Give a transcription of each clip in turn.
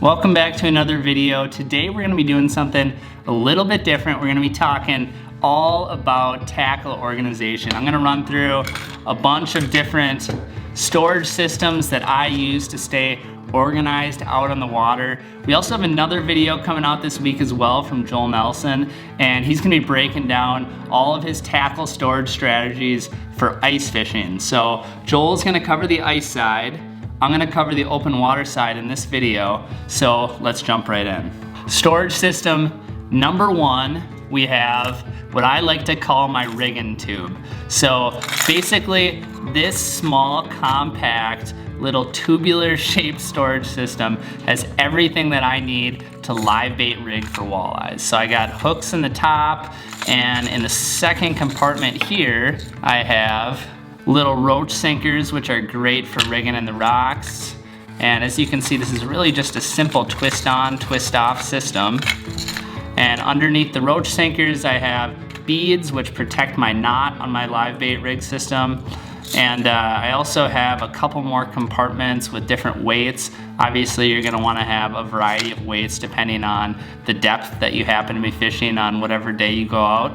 Welcome back to another video. Today we're going to be doing something a little bit different. We're going to be talking all about tackle organization. I'm going to run through a bunch of different storage systems that I use to stay organized out on the water. We also have another video coming out this week as well from Joel Nelson, and he's going to be breaking down all of his tackle storage strategies for ice fishing. So Joel's going to cover the ice side. I'm going to cover the open water side in this video, so let's jump right in. Storage system number one, we have what I like to call my rigging tube. So basically this small, compact, little tubular shaped storage system has everything that I need to live bait rig for walleyes. So I got hooks in the top, and in the second compartment here, I have little roach sinkers, which are great for rigging in the rocks. And as you can see, this is really just a simple twist on, twist off system. And underneath the roach sinkers, I have beads, which protect my knot on my live bait rig system. And I also have a couple more compartments with different weights. Obviously, you're gonna wanna have a variety of weights depending on the depth that you happen to be fishing on whatever day you go out.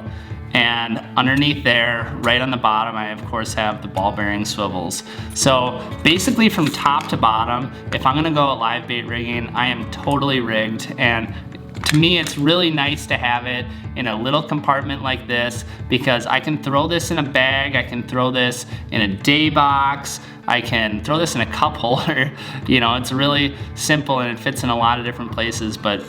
And underneath there, right on the bottom, I of course have the ball bearing swivels. So basically from top to bottom, if I'm gonna go live bait rigging, I am totally rigged. And to me, it's really nice to have it in a little compartment like this, because I can throw this in a bag, I can throw this in a day box, I can throw this in a cup holder. You know, it's really simple and it fits in a lot of different places. But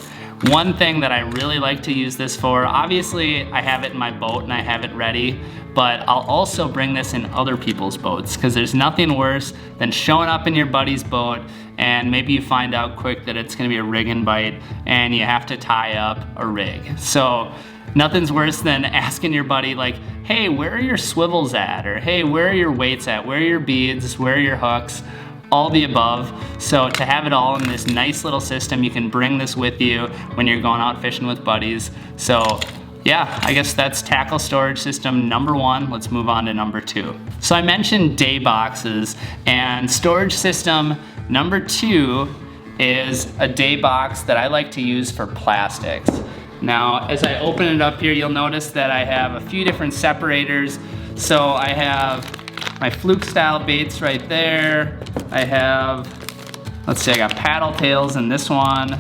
one thing that I really like to use this for, obviously I have it in my boat and I have it ready, but I'll also bring this in other people's boats, because there's nothing worse than showing up in your buddy's boat and maybe you find out quick that it's gonna be a rig and bite and you have to tie up a rig. So nothing's worse than asking your buddy like, hey, where are your swivels at? Or hey, where are your weights at? Where are your beads? Where are your hooks? All the above. So to have it all in this nice little system, you can bring this with you when you're going out fishing with buddies. So yeah, I guess that's tackle storage system number one. Let's move on to number two. So I mentioned day boxes, and storage system number two is a day box that I like to use for plastics. Now, as I open it up here, you'll notice that I have a few different separators. So I have my fluke style baits right there. I have, let's see, I got paddle tails in this one.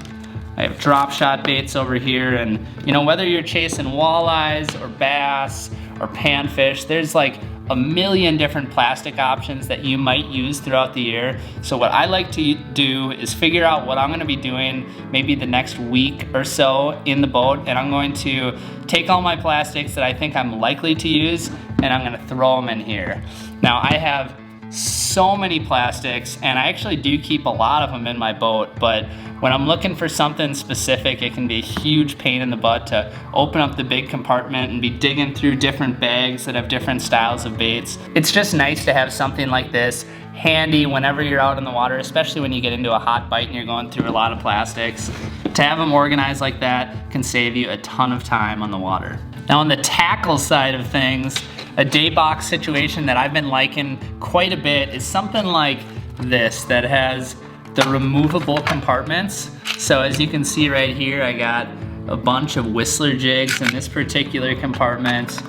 I have drop shot baits over here. And you know, whether you're chasing walleyes or bass or panfish, there's like a million different plastic options that you might use throughout the year. So what I like to do is figure out what I'm gonna be doing maybe the next week or so in the boat, and I'm going to take all my plastics that I think I'm likely to use and I'm gonna throw them in here. Now I have so many plastics, and I actually do keep a lot of them in my boat, but when I'm looking for something specific, it can be a huge pain in the butt to open up the big compartment and be digging through different bags that have different styles of baits. It's just nice to have something like this handy whenever you're out in the water, especially when you get into a hot bite and you're going through a lot of plastics. To have them organized like that can save you a ton of time on the water. Now on the tackle side of things, a day box situation that I've been liking quite a bit is something like this that has the removable compartments. So as you can see right here, I got a bunch of whistler jigs in this particular compartment.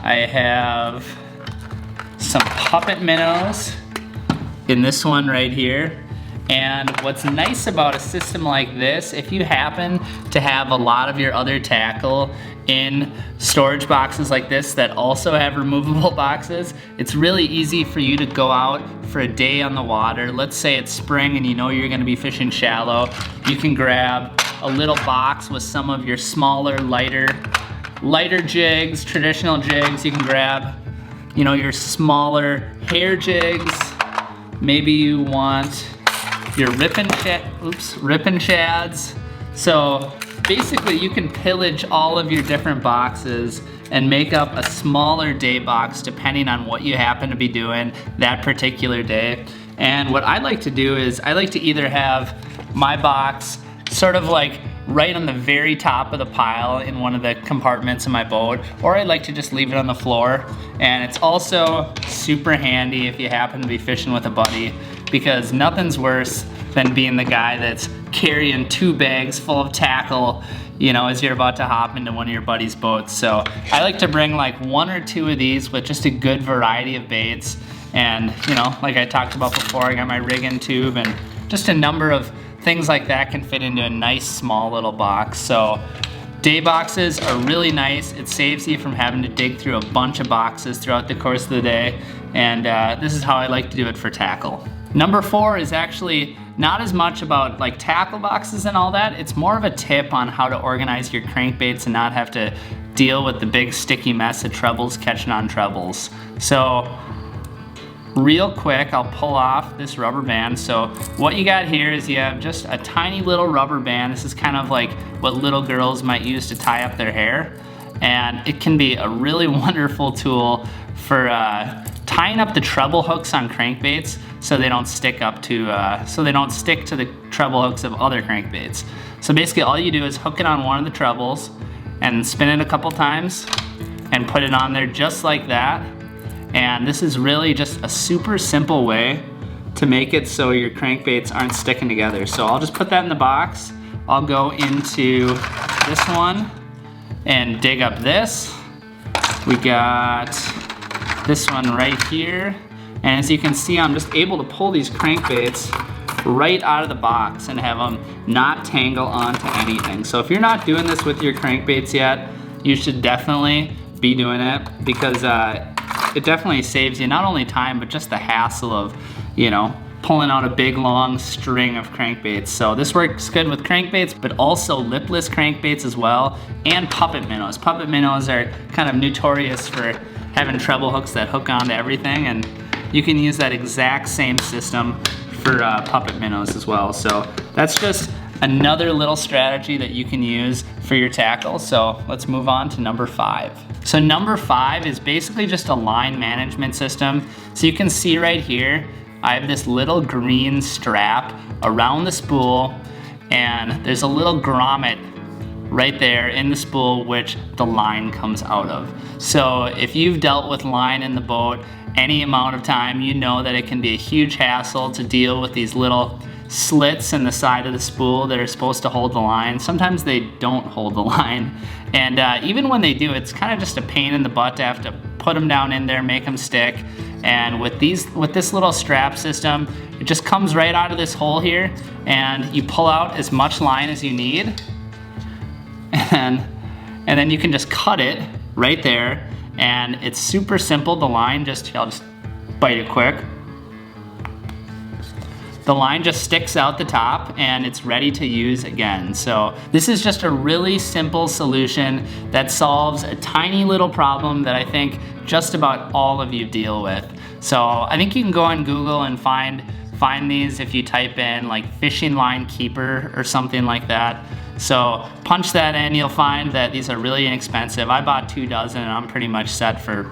I have some puppet minnows in this one right here. And what's nice about a system like this, if you happen to have a lot of your other tackle in storage boxes like this that also have removable boxes, it's really easy for you to go out for a day on the water. Let's say it's spring and you know you're gonna be fishing shallow. You can grab a little box with some of your smaller, lighter jigs, traditional jigs. You can grab, you know, your smaller hair jigs. Maybe you want your ripping shads. So basically you can pillage all of your different boxes and make up a smaller day box depending on what you happen to be doing that particular day. And what I like to do is I like to either have my box sort of like right on the very top of the pile in one of the compartments in my boat, or I like to just leave it on the floor. And it's also super handy if you happen to be fishing with a buddy, because nothing's worse than being the guy that's carrying 2 bags full of tackle, you know, as you're about to hop into one of your buddy's boats. So I like to bring like 1 or 2 of these with just a good variety of baits. And, you know, like I talked about before, I got my rig-in tube, and just a number of things like that can fit into a nice small little box. So day boxes are really nice. It saves you from having to dig through a bunch of boxes throughout the course of the day. And this is how I like to do it for tackle. Number 4 is actually not as much about like tackle boxes and all that. It's more of a tip on how to organize your crankbaits and not have to deal with the big sticky mess of trebles catching on trebles. So real quick, I'll pull off this rubber band. So what you got here is you have just a tiny little rubber band. This is kind of like what little girls might use to tie up their hair. And it can be a really wonderful tool for tying up the treble hooks on crankbaits so they don't stick to the treble hooks of other crankbaits. So basically all you do is hook it on one of the trebles and spin it a couple times and put it on there just like that. And this is really just a super simple way to make it so your crankbaits aren't sticking together. So I'll just put that in the box. I'll go into this one and dig up this. We got this one right here. And as you can see, I'm just able to pull these crankbaits right out of the box and have them not tangle onto anything. So if you're not doing this with your crankbaits yet, you should definitely be doing it, because it definitely saves you not only time, but just the hassle of, you know, pulling out a big long string of crankbaits. So this works good with crankbaits, but also lipless crankbaits as well, and puppet minnows. Puppet minnows are kind of notorious for having treble hooks that hook onto everything, and you can use that exact same system for puppet minnows as well. So that's just another little strategy that you can use for your tackle. So let's move on to number 5. So number 5 is basically just a line management system. So you can see right here, I have this little green strap around the spool, and there's a little grommet right there in the spool which the line comes out of. So if you've dealt with line in the boat any amount of time, you know that it can be a huge hassle to deal with these little slits in the side of the spool that are supposed to hold the line. Sometimes they don't hold the line, and even when they do, it's kind of just a pain in the butt to have to put them down in there, make them stick. And with this little strap system, it just comes right out of this hole here, and you pull out as much line as you need, and then you can just cut it right there. And it's super simple. The line I'll just bite it quick. The line just sticks out the top and it's ready to use again. So this is just a really simple solution that solves a tiny little problem that I think just about all of you deal with. So I think you can go on Google and find these if you type in like fishing line keeper or something like that. So punch that in, you'll find that these are really inexpensive. I bought 2 dozen and I'm pretty much set for,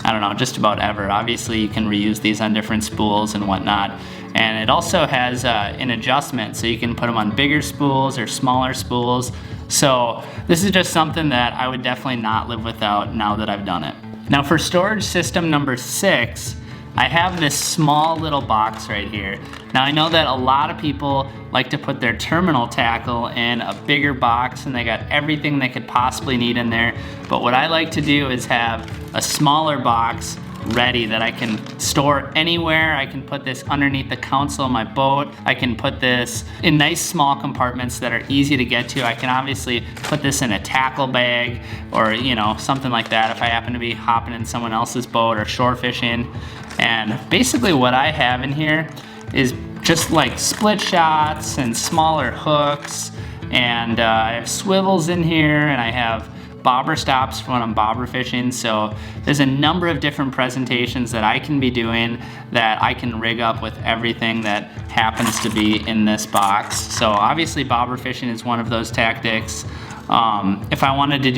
I don't know, just about ever. Obviously you can reuse these on different spools and whatnot. And it also has an adjustment, so you can put them on bigger spools or smaller spools. So this is just something that I would definitely not live without now that I've done it. Now for storage system number 6, I have this small little box right here. Now I know that a lot of people like to put their terminal tackle in a bigger box and they got everything they could possibly need in there. But what I like to do is have a smaller box ready that I can store anywhere. I can put this underneath the console of my boat. I can put this in nice small compartments that are easy to get to. I can obviously put this in a tackle bag or, you know, something like that if I happen to be hopping in someone else's boat or shore fishing. And basically what I have in here is just like split shots and smaller hooks, and I have swivels in here, and I have bobber stops for when I'm bobber fishing. So there's a number of different presentations that I can be doing that I can rig up with everything that happens to be in this box. So obviously bobber fishing is one of those tactics. If I wanted to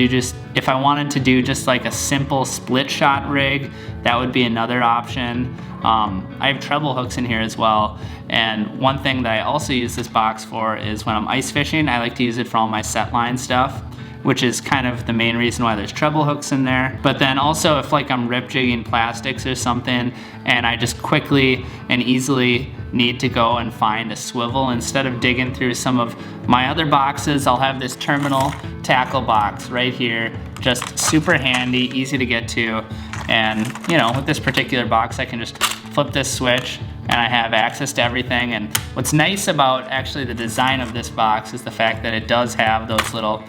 do just like a simple split shot rig, that would be another option. I have treble hooks in here as well, and one thing that I also use this box for is when I'm ice fishing. I like to use it for all my set line stuff, which is kind of the main reason why there's treble hooks in there. But then also if like I'm rip jigging plastics or something and I just quickly and easily need to go and find a swivel, instead of digging through some of my other boxes, I'll have this terminal tackle box right here. Just super handy, easy to get to. And you know, with this particular box, I can just flip this switch and I have access to everything. And what's nice about actually the design of this box is the fact that it does have those little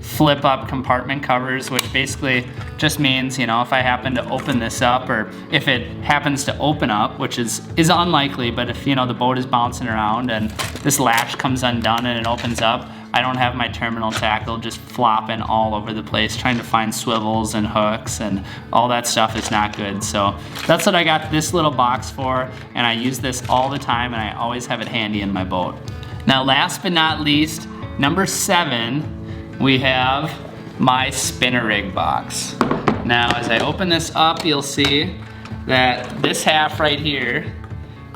flip up compartment covers, which basically just means, you know, if I happen to open this up, or if it happens to open up, which is unlikely, but if, you know, the boat is bouncing around and this latch comes undone and it opens up, I don't have my terminal tackle just flopping all over the place trying to find swivels and hooks, and all that stuff is not good. So that's what I got this little box for, and I use this all the time and I always have it handy in my boat. Now last but not least, number 7, we have my spinner rig box. Now as I open this up, you'll see that this half right here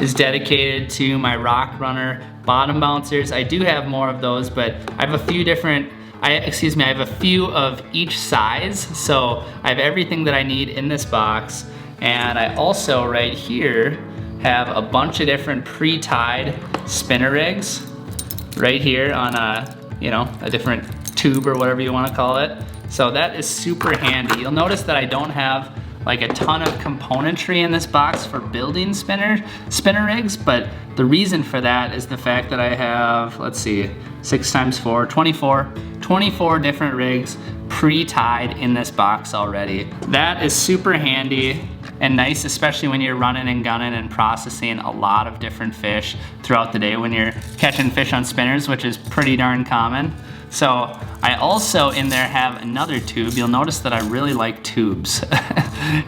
is dedicated to my Rock Runner bottom bouncers. I do have more of those, but I have a few different, I have a few of each size. So I have everything that I need in this box. And I also right here have a bunch of different pre-tied spinner rigs right here on a, you know, a different tube or whatever you want to call it. So that is super handy. You'll notice that I don't have like a ton of componentry in this box for building spinner rigs, but the reason for that is the fact that I have, let's see, 6 times 4, 24 different rigs pre-tied in this box already. That is super handy and nice, especially when you're running and gunning and processing a lot of different fish throughout the day when you're catching fish on spinners, which is pretty darn common. So I also in there have another tube. You'll notice that I really like tubes.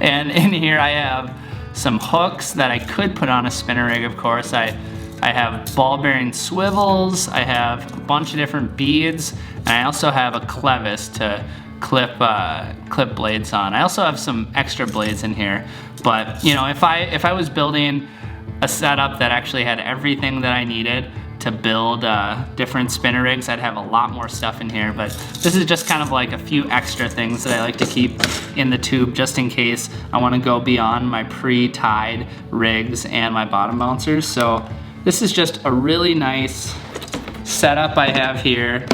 And in here I have some hooks that I could put on a spinner rig, of course. I have ball bearing swivels, I have a bunch of different beads, and I also have a clevis to clip blades on. I also have some extra blades in here, but you know, if I was building a setup that actually had everything that I needed to build different spinner rigs, I'd have a lot more stuff in here, but this is just kind of like a few extra things that I like to keep in the tube just in case I want to go beyond my pre-tied rigs and my bottom bouncers. So this is just a really nice setup I have here,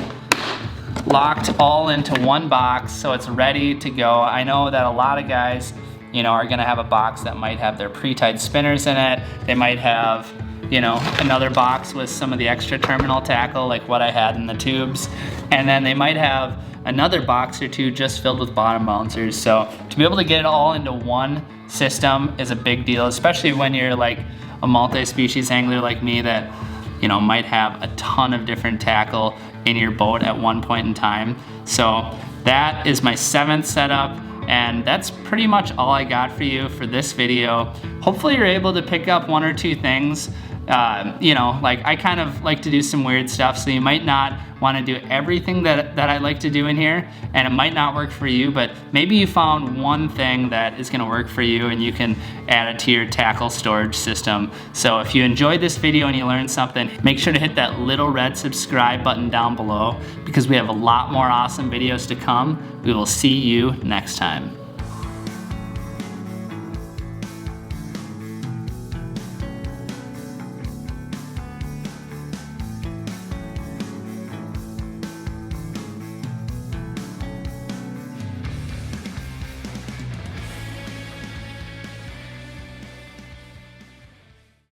locked all into one box, so it's ready to go. I know that a lot of guys, you know, are gonna have a box that might have their pre-tied spinners in it. They might have, you know, another box with some of the extra terminal tackle like what I had in the tubes, and then they might have another box or two just filled with bottom bouncers. So to be able to get it all into one system is a big deal, especially when you're like a multi-species angler like me that, you know, might have a ton of different tackle in your boat at one point in time. So that is my 7th setup, and that's pretty much all I got for you for this video. Hopefully you're able to pick up 1 or 2 things. You know, like I kind of like to do some weird stuff, so you might not want to do everything that I like to do in here, and it might not work for you, but maybe you found one thing that is going to work for you and you can add it to your tackle storage system. So if you enjoyed this video and you learned something, make sure to hit that little red subscribe button down below, because we have a lot more awesome videos to come. We will see you next time.